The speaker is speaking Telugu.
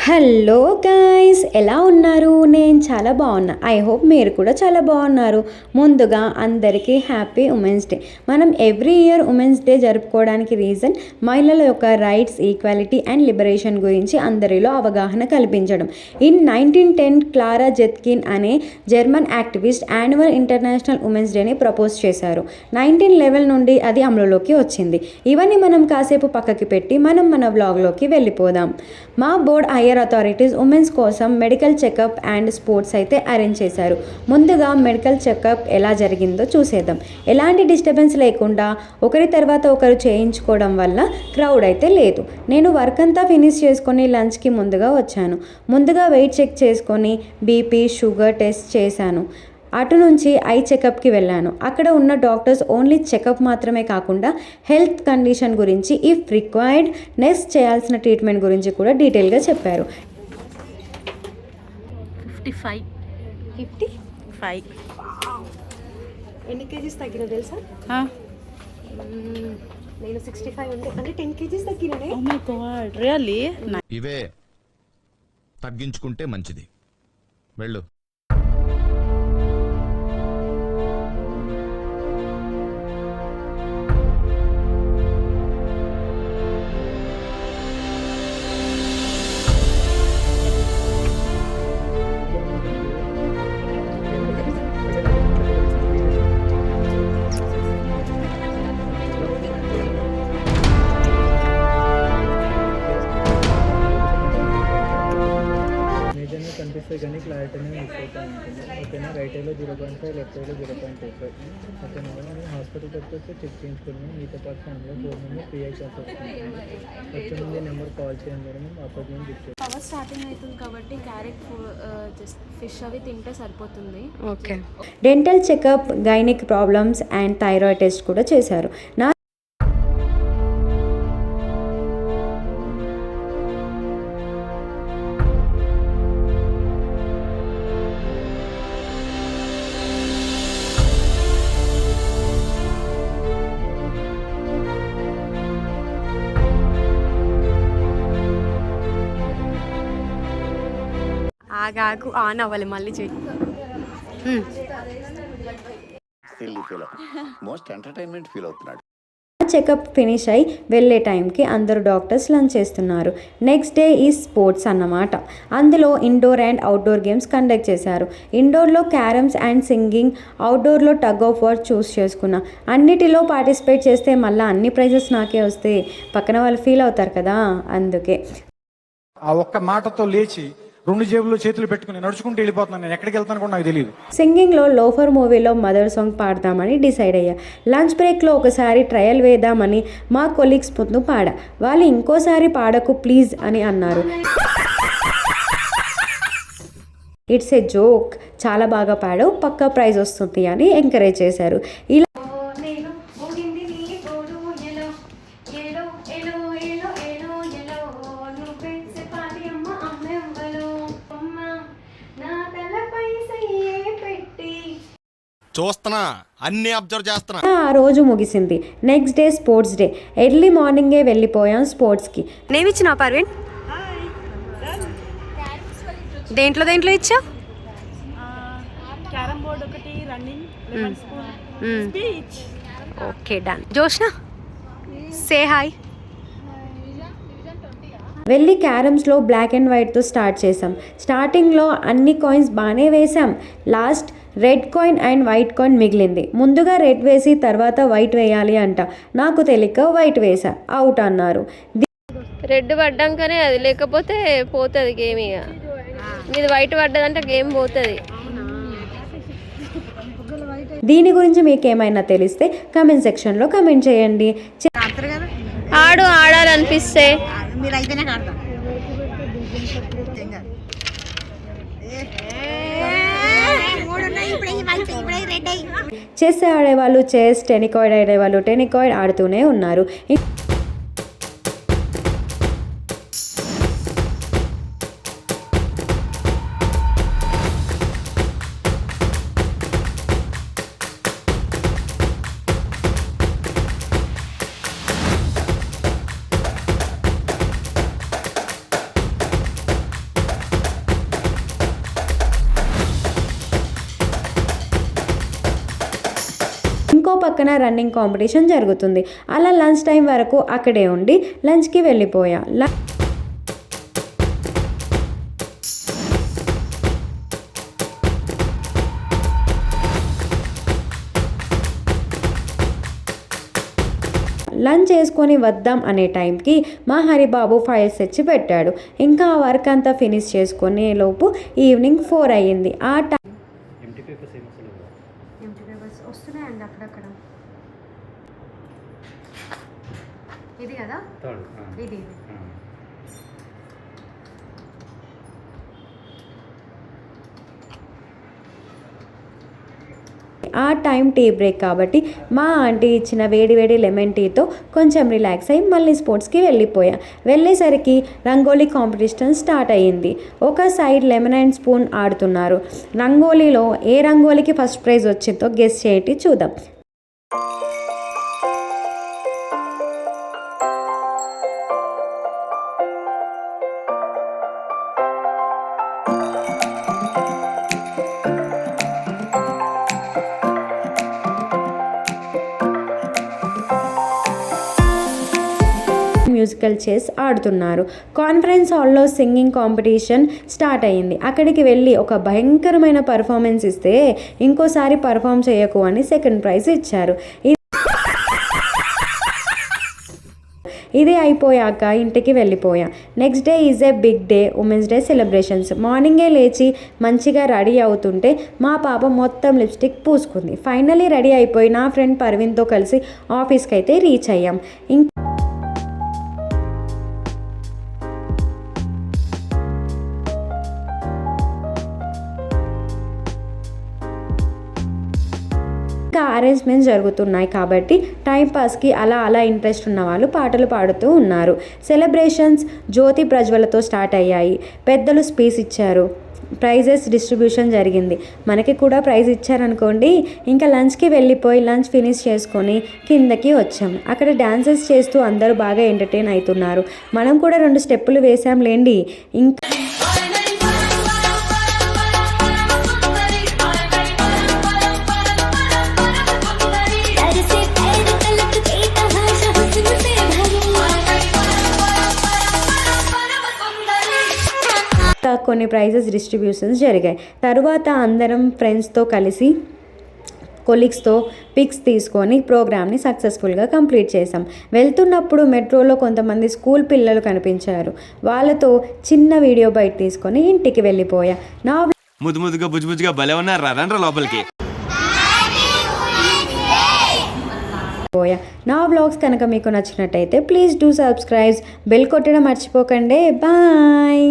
హలో గాయ్స్, ఎలా ఉన్నారు? నేను చాలా బాగున్నా. ఐ హోప్ మీరు కూడా చాలా బాగున్నారు. ముందుగా అందరికీ హ్యాపీ ఉమెన్స్ డే. మనం ఎవ్రీ ఇయర్ ఉమెన్స్ డే జరుపుకోవడానికి రీజన్ మహిళల యొక్క రైట్స్, ఈక్వాలిటీ అండ్ లిబరేషన్ గురించి అందరిలో అవగాహన కల్పించడం. ఇన్ 1910 క్లారా జెత్కిన్ అనే German activist annual international women's డేని ప్రపోజ్ చేశారు. 1911 నుండి అది అమలులోకి వచ్చింది. ఇవన్నీ మనం కాసేపు పక్కకి పెట్టి మన వ్లాగ్లోకి వెళ్ళిపోదాం. మా బోర్డ్ హైయర్ అథారిటీస్ ఉమెన్స్ కోసం మెడికల్ చెకప్ అండ్ స్పోర్ట్స్ అయితే అరేంజ్ చేశారు. ముందుగా మెడికల్ చెకప్ ఎలా జరిగిందో చూసేద్దాం. ఎలాంటి డిస్టర్బెన్స్ లేకుండా ఒకరి తర్వాత ఒకరు చేయించుకోవడం వల్ల క్రౌడ్ అయితే లేదు. నేను వర్క్ అంతా ఫినిష్ చేసుకొని లంచ్కి ముందుగా వచ్చాను. ముందుగా వెయిట్ చెక్ చేసుకొని బీపీ, షుగర్ టెస్ట్ చేశాను. అటు నుంచి ఐ చెకప్కి వెళ్ళాను. అక్కడ ఉన్న డాక్టర్స్ ఓన్లీ చెకప్ మాత్రమే కాకుండా హెల్త్ కండిషన్ గురించి, ఇఫ్ రిక్వైర్డ్ నెక్స్ట్ చేయాల్సిన ట్రీట్మెంట్ గురించి కూడా డీటెయిల్గా చెప్పారు. 55 ఎన్ని కేజీస్ తగ్గినా తెలుసా? నేను 65 ఉండే, అంటే 10 kgs తగ్గినానే. Oh my god, really? ఇవే తగ్గించుకుంటే మంచిది. వెళ్ళు. కనిపిస్తే కానీ క్లారిటీనే మిస్ అవుతూ ఉంటుంది. ఓకేనా? రైట్ ఐలో 0.5, లెఫ్ట్ ఐలో 0.25. ఓకేనా మేడం? మీరు హాస్పిటల్కి వచ్చేసి చెక్ చేయించుకుని మీతో పాటు ఫ్యామిలీలో 4 మంది ఫ్రీ అయి వస్తుంది. వచ్చే ముందు నెంబర్ కాల్ చేయండి మేడం, అపాయింట్మెంట్ బుక్ చేయండి. పవర్ స్టార్టింగ్ అవుతుంది కాబట్టి క్యారెట్ జస్ట్ ఫిష్ అవి తింటే సరిపోతుంది. Okay. Dental checkup, gynaec problems and thyroid test కూడా చేశారు. ఆగాకు ఆన్ అవ్వాలి, మళ్ళీ చెయ్యి. చెకప్ ఫినిష్ అయి వెళ్ళే టైంకి అందరూ డాక్టర్స్ లంచ్ చేస్తున్నారు. నెక్స్ట్ డే ఈ స్పోర్ట్స్ అన్నమాట. అందులో indoor and outdoor games conduct చేశారు. ఇండోర్లో క్యారమ్స్ అండ్ సింగింగ్, అవుట్డోర్లో టగ్ ఆఫ్ వార్ చూస్ చేసుకున్నా. అన్నిటిలో పార్టిసిపేట్ చేస్తే మళ్ళీ అన్ని ప్రైజెస్ నాకే వస్తే పక్కన వాళ్ళు ఫీల్ అవుతారు కదా, అందుకే. ఆ ఒక్క మాటతో లేచి 2 జేబుల్లో చేతులు పెట్టుకుని నడుచుకుంటూ వెళ్ళిపోతున్నాను. నేను ఎక్కడికి వెళ్తాను కూడా నాకు తెలియదు. సింగింగ్లో లోఫర్ మూవీలో మదర్ సాంగ్ పాడదామని డిసైడ్ అయ్యా. లంచ్ బ్రేక్లో ఒకసారి ట్రయల్ వేద్దామని మా కొలీగ్స్ ముందు పాడా. వాళ్ళు ఇంకోసారి పాడకు ప్లీజ్ అని అన్నారు. ఇట్స్ ఏ జోక్, చాలా బాగా పాడావు, పక్కా ప్రైజ్ వస్తుంది అని ఎంకరేజ్ చేశారు. ఇలా చూస్తున్నా, అన్ని అబ్జర్వ్ చేస్తున్నా. ఆ రోజు ముగిసింది. Next day sports day. Early మార్నింగే వెళ్ళిపోయాం స్పోర్ట్స్కి. నేమిచ్చినా పర్వీన్? దేంట్లో ఇచ్చా? క్యారమ్ బోర్డ్ ఒకటి, running, lemon spoon, speech. Okay, done. Joshna, say hi. వెళ్ళి క్యారమ్స్లో బ్లాక్ అండ్ వైట్తో స్టార్ట్ చేసాం. స్టార్టింగ్లో అన్ని కాయిన్స్ బాగానే వేసాం. Last red coin and white coin మిగిలింది. ముందుగా రెడ్ వేసి తర్వాత వైట్ వేయాలి అంట. నాకు తెలియక వైట్ వేసా. అవుట్ అన్నారు. రెడ్ పడ్డాకనే అది, లేకపోతే పోతుంది గేమ్. ఇక ఇది వైట్ పడ్డదంటే గేమ్ పోతుంది. దీని గురించి మీకు ఏమైనా తెలిస్తే కమెంట్ సెక్షన్లో కమెంట్ చేయండి. ఆడాలనిపిస్తే చెస్ ఆడేవాళ్ళు చెస్, టెనికాయిడ్ ఆడేవాళ్ళు టెనికాయిడ్ ఆడుతూనే ఉన్నారు. పక్కన రన్నింగ్ కాంపిటీషన్ జరుగుతుంది. అలా లంచ్ టైం వరకు అక్కడే ఉండి లంచ్కి వెళ్ళిపోయా. లంచ్ చేసుకొని వద్దాం అనే టైంకి మా హరిబాబు ఫైల్స్ తెచ్చి పెట్టాడు. ఇంకా ఆ వర్క్ అంతా ఫినిష్ చేసుకునే లోపు ఈవినింగ్ 4 అయ్యింది. ఆ టైం ఎంటీ పేపర్స్ వస్తున్నాయండి అక్కడక్కడ. ఇది కదా ఇది ఆ టైం టీ బ్రేక్ కాబట్టి మా ఆంటీ ఇచ్చిన వేడి వేడి లెమన్ టీతో కొంచెం రిలాక్స్ అయ్యి మళ్ళీ స్పోర్ట్స్కి వెళ్ళేసరికి రంగోలీ కాంపిటీషన్ స్టార్ట్ అయ్యింది. ఒక సైడ్ లెమన్ అండ్ స్పూన్ ఆడుతున్నారు. రంగోలీలో ఏ రంగోలీకి ఫస్ట్ ప్రైజ్ వచ్చిందో గెస్ చేయండి చూద్దాం. మ్యూజికల్ చైర్స్ ఆడుతున్నారు. కాన్ఫరెన్స్ హాల్లో సింగింగ్ కాంపిటీషన్ స్టార్ట్ అయ్యింది. అక్కడికి వెళ్ళి ఒక భయంకరమైన పర్ఫార్మెన్స్ ఇస్తే ఇంకోసారి పర్ఫామ్ చేయకు అని సెకండ్ ప్రైజ్ ఇచ్చారు. ఇది అయిపోయాక ఇంటికి వెళ్ళిపోయా. Next day is a big day, women's day celebrations. మార్నింగే లేచి మంచిగా రెడీ అవుతుంటే మా పాప మొత్తం లిప్స్టిక్ పూసుకుంది. ఫైనలీ రెడీ అయిపోయి నా ఫ్రెండ్ పర్వీన్తో కలిసి ఆఫీస్కి అయితే రీచ్ అయ్యాం. ఇంకా అరేంజ్మెంట్స్ జరుగుతున్నాయి కాబట్టి టైంపాస్కి అలా ఇంట్రెస్ట్ ఉన్న వాళ్ళు పాటలు పాడుతూ ఉన్నారు. సెలబ్రేషన్స్ జ్యోతి ప్రజ్వలతో స్టార్ట్ అయ్యాయి. పెద్దలు స్పీచ్ ఇచ్చారు. ప్రైజెస్ డిస్ట్రిబ్యూషన్ జరిగింది. మనకి కూడా ప్రైజ్ ఇచ్చారనుకోండి. ఇంకా లంచ్కి వెళ్ళిపోయి లంచ్ ఫినిష్ చేసుకొని కిందకి వచ్చాం. అక్కడ డాన్సెస్ చేస్తూ అందరూ బాగా ఎంటర్టైన్ అవుతున్నారు. మనం కూడా 2 స్టెప్పులు వేసాంలేండి. ఇంకా కొన్ని ప్రైజెస్ డిస్ట్రిబ్యూషన్స్ జరిగాయి. తర్వాత అందరం ఫ్రెండ్స్తో కలిసి కొలీగ్స్తో పిక్స్ తీసుకొని ప్రోగ్రామ్ని సక్సెస్ఫుల్గా కంప్లీట్ చేసాం. వెళ్తున్నప్పుడు మెట్రోలో కొంతమంది స్కూల్ పిల్లలు కనిపించారు. వాళ్ళతో చిన్న వీడియో బయట తీసుకొని ఇంటికి వెళ్ళిపోయా. ముద్దుగా బుజ్జుగా భలే ఉన్నారా రండ్రా లోపలికి. నా వ్లాగ్స్ కనుక మీకు నచ్చినట్టయితే ప్లీజ్ డూ సబ్స్క్రైబ్, బెల్ కొట్టడం మర్చిపోకండి. బాయ్.